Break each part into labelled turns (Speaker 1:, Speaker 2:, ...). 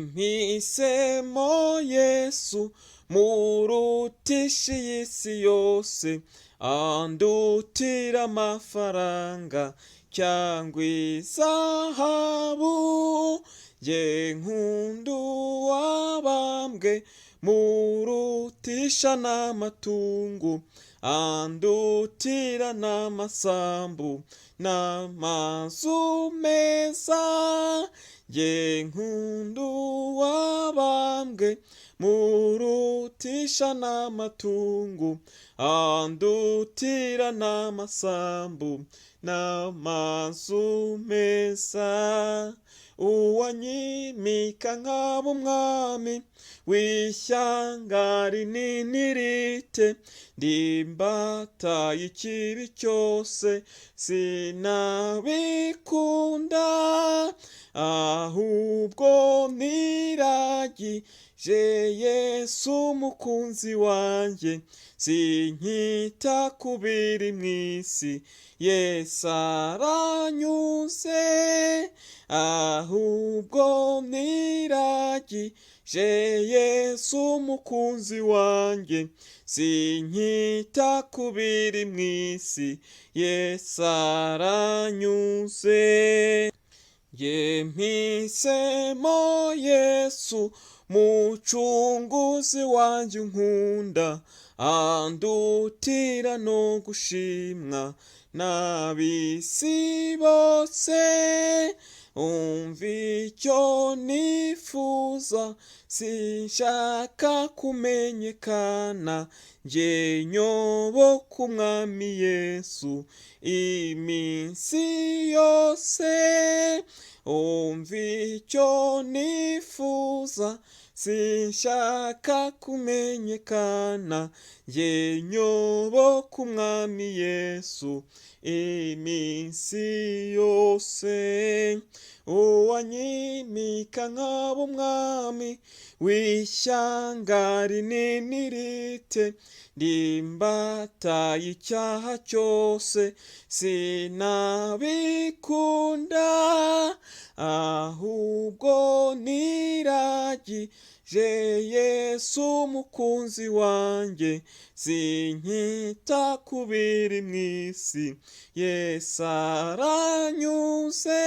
Speaker 1: Mpisemo Yesu murutisha iyi si yose, andutira amafaranga cyangwa izahabu. Nkunda uwabambwe murutisha n'amatungo, andutira n'amasambu n'amazu meza. Nkunda uwabambwe murutisha n'amatungo, andutira n'amasambu n'amazu meza. Uwanyimika nkaba umwami w'ishyanga rinini rite, ndimbata y'ikibi cyose sinabikunda, ahubwo niragije Yesu umukunzi wanjye, sinkita ku biri mu isi. Yesu aranyuze, ahubwo niragije Yesu umukunzi wanjye, sinkita ku biri mu isi. Yesu aranyuze. Mpisemo Yesu mucunguzi wanjye unkunda, andutira no gushimwa n'ab'isi bose. Umva icyo nifuza, sinshaka kumenyekana, njye nyoboka umwami Yesu iminsi yose. Umva icyo nifuza, sinshaka kumenyekana, njye nyoboka umwami Yesu iminsi yose. Uwanyimika nkaba umwami w'ishyanga rinini rite, ndimbata y'icyaha cyose sinabikunda, ahubwo niragije Yesu umukunzi wanjye, sinkita ku biri mu isi. Yesu aranyuze,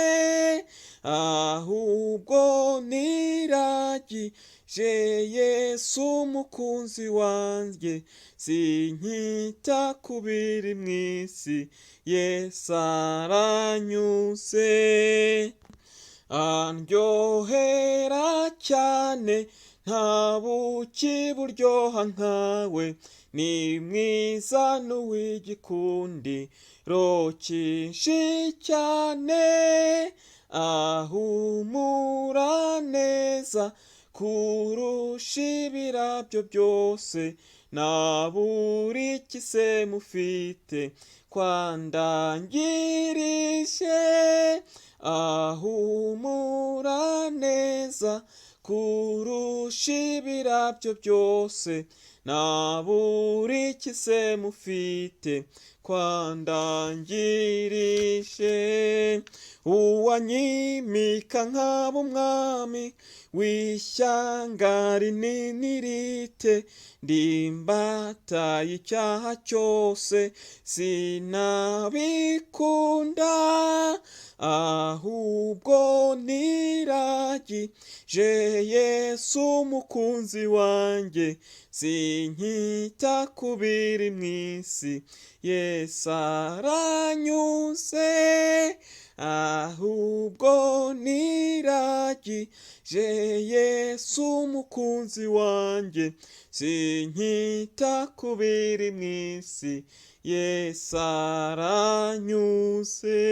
Speaker 1: ahubwo niragije Yesu umukunzi wanjye, sinkita ku biri mu isi. Yesu aranyuze. Andyohera cyane, nta buki buryoha nkawe, ni mwiza n'uw'igikundiro cyinshi cyane, ahumura neza kurusha ibirabyo byose. Nta buriki se mufite kwandangirije, ahumura neza kurusha ibirabyo byose. Nta buriki se mufite kwandangirije. Uwanyimika nkaba umwami w'ishyanga rinini rite, ndimbata y'icyaha cyose sinabikunda, ahubwo niragije Yesu umukunzi wanjye, sinkita ku biri mu isi. Yesu aranyuze, ahubwo niragije Yesu umukunzi wanjye, sinkita ku biri mu isi. Yesu aranyuze.